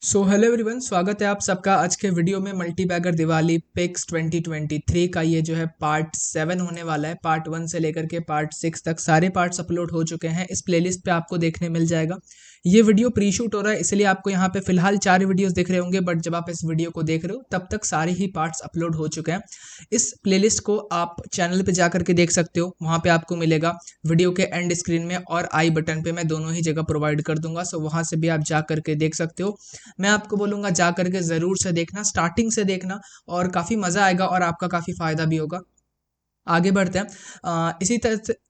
Hello everyone, स्वागत है आप सबका आज के वीडियो में। मल्टीबैगर दिवाली पिक्स 2023 का ये जो है पार्ट 7 होने वाला है। पार्ट 1 से लेकर के पार्ट 6 तक सारे पार्ट्स अपलोड हो चुके हैं। इस प्लेलिस्ट पे आपको देखने मिल जाएगा। ये वीडियो प्री शूट हो रहा है, इसलिए आपको यहाँ पे फिलहाल 4 वीडियोस दिख रहे होंगे, बट जब आप इस वीडियो को देख रहे हो तब तक सारे ही पार्ट्स अपलोड हो चुके हैं। इस प्लेलिस्ट को आप चैनल पे जा करके देख सकते हो, वहाँ पे आपको मिलेगा वीडियो के एंड स्क्रीन में और आई बटन पे मैं दोनों ही जगह प्रोवाइड कर दूंगा। सो वहाँ से भी आप जा करके देख सकते हो। मैं आपको बोलूँगा जा करके ज़रूर से देखना, स्टार्टिंग से देखना और काफ़ी मज़ा आएगा और आपका काफ़ी फ़ायदा भी होगा। आगे बढ़ते हैं।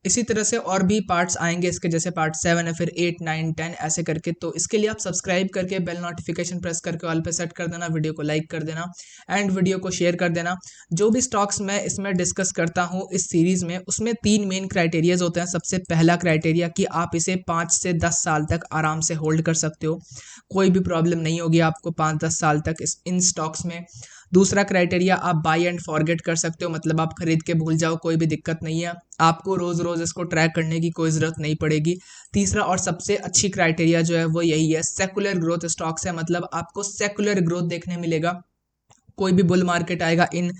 इसी तरह से और भी पार्ट्स आएंगे इसके, जैसे पार्ट 7 है, फिर 8 9 10 ऐसे करके। तो इसके लिए आप सब्सक्राइब करके बेल नोटिफिकेशन प्रेस करके ऑल पे सेट कर देना, वीडियो को लाइक कर देना एंड वीडियो को शेयर कर देना। जो भी स्टॉक्स मैं इसमें डिस्कस करता हूँ इस सीरीज़ में, उसमें 3 मेन क्राइटेरियाज होते हैं। सबसे पहला क्राइटेरिया कि आप इसे 5 से 10 साल तक आराम से होल्ड कर सकते हो, कोई भी प्रॉब्लम नहीं होगी आपको 5-10 साल तक इन स्टॉक्स में। दूसरा क्राइटेरिया, आप बाय एंड फॉरगेट कर सकते हो, मतलब आप खरीद के भूल जाओ, कोई भी दिक्कत नहीं है, आपको रोज रोज इसको ट्रैक करने की कोई ज़रूरत नहीं पड़ेगी। तीसरा और सबसे अच्छी क्राइटेरिया जो है वो यही है, सेकुलर ग्रोथ स्टॉक्स है, मतलब आपको सेकुलर ग्रोथ देखने मिलेगा। कोई भी बुल मार्केट आएगा इन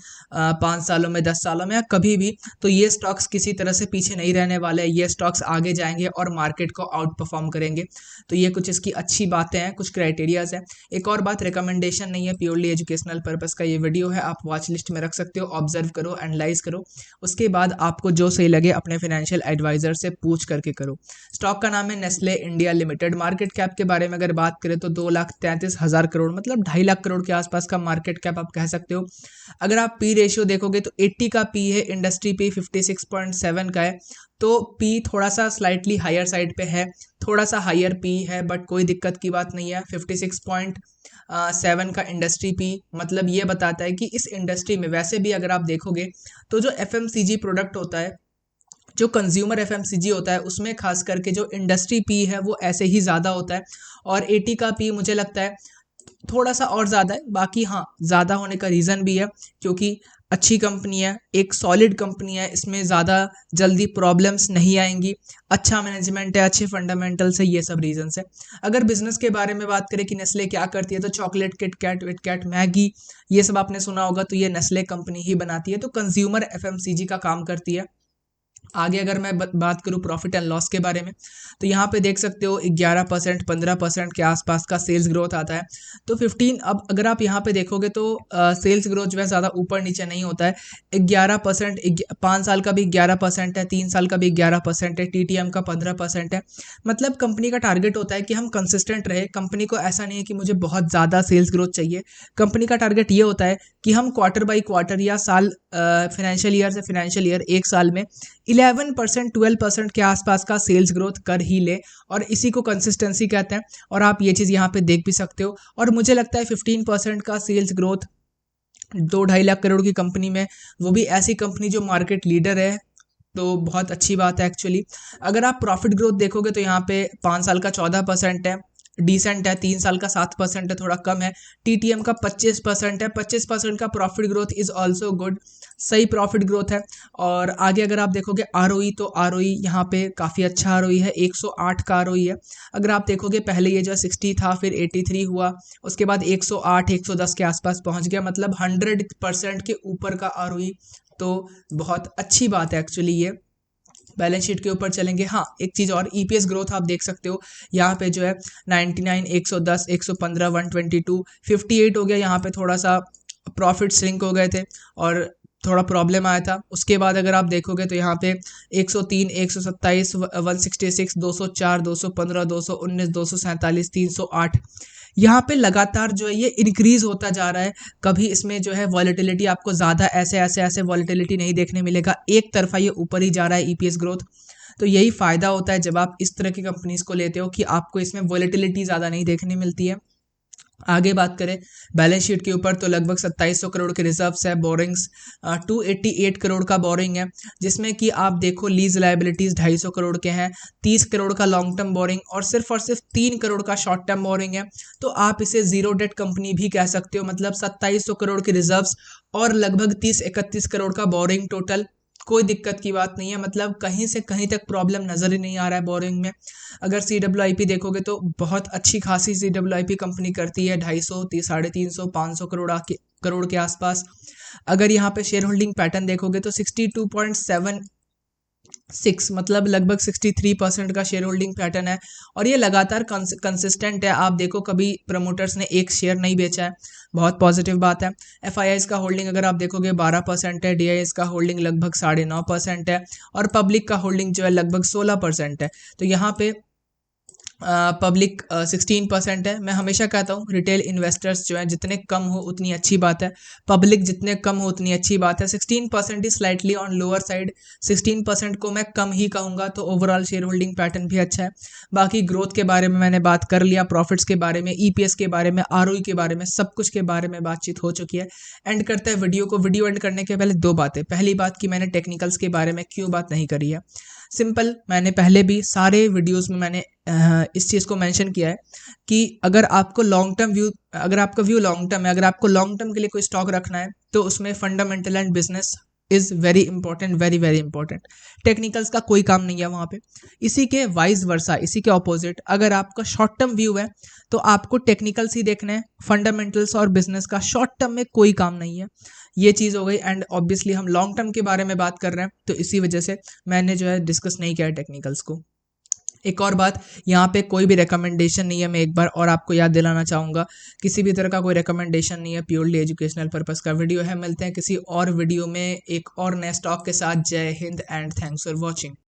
5 सालों में, 10 सालों में या कभी भी, तो ये स्टॉक्स किसी तरह से पीछे नहीं रहने वाले हैं। ये स्टॉक्स आगे जाएंगे और मार्केट को आउट परफॉर्म करेंगे। तो ये कुछ इसकी अच्छी बातें हैं, कुछ क्राइटेरियाज हैं। एक और बात, रिकमेंडेशन नहीं है, प्योरली एजुकेशनल पर्पस का ये वीडियो है। आप वॉच लिस्ट में रख सकते हो, ऑब्जर्व करो, एनालाइज करो, उसके बाद आपको जो सही लगे अपने फाइनेंशियल एडवाइजर से पूछ करके करो। स्टॉक का नाम है Nestle India limited. Market cap के बारे में अगर बात करें तो 2,33,000 करोड़, मतलब 2.5 लाख करोड़ के आसपास का मार्केट कैप आप कह सकते हो। अगर आप पी रेशियो देखोगे तो 80 का पी है, इंडस्ट्री पी 56.7 का है। तो पी थोड़ा सा स्लाइटली हायर साइड पे है, थोड़ा सा हायर पी है, बट कोई दिक्कत की बात नहीं है। 56.7 का इंडस्ट्री पी मतलब ये बताता है कि इस इंडस्ट्री में वैसे भी अगर आप देखोगे तो जो एफएमसीजी प्रोडक्ट होता है, जो कंज्यूमर एफएमसीजी होता है, उसमें खास करके जो इंडस्ट्री पी है वो ऐसे ही ज़्यादा होता है। और 80 का पी मुझे लगता है थोड़ा सा और ज़्यादा है। बाकी हाँ, ज़्यादा होने का रीज़न भी है क्योंकि अच्छी कंपनी है, एक सॉलिड कंपनी है, इसमें ज़्यादा जल्दी प्रॉब्लम्स नहीं आएंगी, अच्छा मैनेजमेंट है, अच्छे फंडामेंटल्स है, ये सब रीजंस है। अगर बिजनेस के बारे में बात करें कि नेस्ले क्या करती है, तो चॉकलेट, किटकैट, विटकैट, मैगी, ये सब आपने सुना होगा, तो ये नेस्ले कंपनी ही बनाती है। तो कंज्यूमर एफएमसीजी का काम करती है। आगे अगर मैं बात करूँ प्रॉफिट एंड लॉस के बारे में, तो यहाँ पे देख सकते हो 11% 15% के आसपास का सेल्स ग्रोथ आता है। तो 15, अब अगर आप यहाँ पे देखोगे तो सेल्स ग्रोथ जो है ज़्यादा ऊपर नीचे नहीं होता है। 11%, 5 साल का भी 11% है, 3 साल का भी 11% है, टीटीएम का 15% है। मतलब कंपनी का टारगेट होता है कि हम कंसिस्टेंट रहे। कंपनी को ऐसा नहीं है कि मुझे बहुत ज़्यादा सेल्स ग्रोथ चाहिए। कंपनी का टारगेट ये होता है कि हम क्वार्टर बाई क्वार्टर या साल, फाइनेंशियल ईयर से फाइनेंशियल ईयर, एक साल में 11% 12% के आसपास का सेल्स ग्रोथ कर ही ले, और इसी को कंसिस्टेंसी कहते हैं। और आप ये चीज़ यहाँ पे देख भी सकते हो। और मुझे लगता है 15% का सेल्स ग्रोथ 2-2.5 लाख करोड़ की कंपनी में, वो भी ऐसी कंपनी जो मार्केट लीडर है, तो बहुत अच्छी बात है एक्चुअली। अगर आप प्रॉफिट ग्रोथ देखोगे तो यहाँ पे 5 साल का 14% है, डिसेंट है। 3 साल का 7% है, थोड़ा कम है। टीटीएम का 25% है, 25% का profit growth is also good, सही प्रॉफिट ग्रोथ है। और आगे अगर आप देखोगे आरओई, तो आरओई यहाँ पे काफ़ी अच्छा आरओई है, 108 का आरओई है। अगर आप देखोगे पहले ये जो 60 था, फिर 83 हुआ, उसके बाद 108 110 के आसपास पहुँच गया, मतलब 100% के ऊपर का आरओई। तो बहुत अच्छी बात है एक्चुअली ये। बैलेंस शीट के ऊपर चलेंगे, हाँ एक चीज़ और, ईपीएस ग्रोथ आप देख सकते हो यहाँ पे जो है 99, 110, 115, 122, 58 हो गया। यहाँ पे थोड़ा सा प्रॉफिट श्रिंक हो गए थे और थोड़ा प्रॉब्लम आया था। उसके बाद अगर आप देखोगे तो यहाँ पे 103, 127, 166, 204, 215, 219, 247, 308, यहाँ पे लगातार जो है ये इंक्रीज होता जा रहा है। कभी इसमें जो है वॉलेटिलिटी आपको ज़्यादा ऐसे वॉलेटिलिटी नहीं देखने मिलेगा, एक तरफा ये ऊपर ही जा रहा है ईपीएस ग्रोथ। तो यही फ़ायदा होता है जब आप इस तरह की कंपनीज को लेते हो कि आपको इसमें वॉलेटिलिटी ज़्यादा नहीं देखने मिलती है। आगे बात करें बैलेंस शीट के ऊपर, तो लगभग 2700 करोड़ के रिजर्व्स है। बोरिंग्स 288 करोड़ का बोरिंग है, जिसमें कि आप देखो लीज लाइबिलिटीज़ 250 करोड़ के हैं, 30 करोड़ का लॉन्ग टर्म बोरिंग और सिर्फ 3 करोड़ का शॉर्ट टर्म बोरिंग है। तो आप इसे जीरो डेट कंपनी भी कह सकते हो, मतलब 2700 करोड़ के रिजर्व्स और लगभग 30-31 करोड़ का बोरिंग टोटल, कोई दिक्कत की बात नहीं है, मतलब कहीं से कहीं तक प्रॉब्लम नज़र ही नहीं आ रहा है बोरिंग में। अगर CWIP देखोगे तो बहुत अच्छी खासी CWIP कंपनी करती है, 250, 350, 500 करोड़ के आसपास। अगर यहाँ पे शेयर होल्डिंग पैटर्न देखोगे तो 62.76 मतलब लगभग 63% का शेयर होल्डिंग पैटर्न है, और ये लगातार कंसिस्टेंट है। आप देखो कभी प्रमोटर्स ने एक शेयर नहीं बेचा है, बहुत पॉजिटिव बात है। FIIs का होल्डिंग अगर आप देखोगे 12% है, DIIs का होल्डिंग लगभग 9.5% है, और पब्लिक का होल्डिंग जो है लगभग 16% है। तो यहाँ पे पब्लिक 16% है। मैं हमेशा कहता हूँ रिटेल इन्वेस्टर्स जो हैं जितने कम हो उतनी अच्छी बात है, पब्लिक जितने कम हो उतनी अच्छी बात है। 16% ही स्लाइटली ऑन लोअर साइड, 16% को मैं कम ही कहूँगा, तो ओवरऑल शेयर होल्डिंग पैटर्न भी अच्छा है। बाकी ग्रोथ के बारे में मैंने बात कर लिया, प्रॉफिट्स के बारे में, EPS के बारे में, ROE के बारे में, सब कुछ के बारे में बातचीत हो चुकी है। एंड करते हैं वीडियो को। वीडियो एंड करने के पहले दो बातें। पहली बात कि मैंने टेक्निकल्स के बारे में क्यों बात नहीं करी है। सिंपल, मैंने पहले भी सारे वीडियोस में मैंने इस चीज़ को मेंशन किया है कि अगर आपको लॉन्ग टर्म व्यू, अगर आपका व्यू लॉन्ग टर्म है, अगर आपको लॉन्ग टर्म के लिए कोई स्टॉक रखना है तो उसमें fundamental and business is very important, very very important. Technicals का कोई काम नहीं है वहाँ पे। इसी के वाइस वर्सा, इसी के ऑपोजिट, अगर आपका शॉर्ट टर्म व्यू है तो आपको टेक्निकल्स ही देखना है, फंडामेंटल्स और बिजनेस का शॉर्ट टर्म में कोई काम नहीं है। ये चीज़ हो गई। एंड ऑब्वियसली हम लॉन्ग टर्म के बारे में बात कर रहे हैं, तो इसी वजह से मैंने जो है डिस्कस नहीं किया है टेक्निकल्स को। एक और बात, यहाँ पे कोई भी रिकमेंडेशन नहीं है, मैं एक बार और आपको याद दिलाना चाहूँगा, किसी भी तरह का कोई रिकमेंडेशन नहीं है, प्योरली एजुकेशनल पर्पस का वीडियो है। मिलते हैं किसी और वीडियो में एक और नए स्टॉक के साथ। जय Hind and thanks for watching.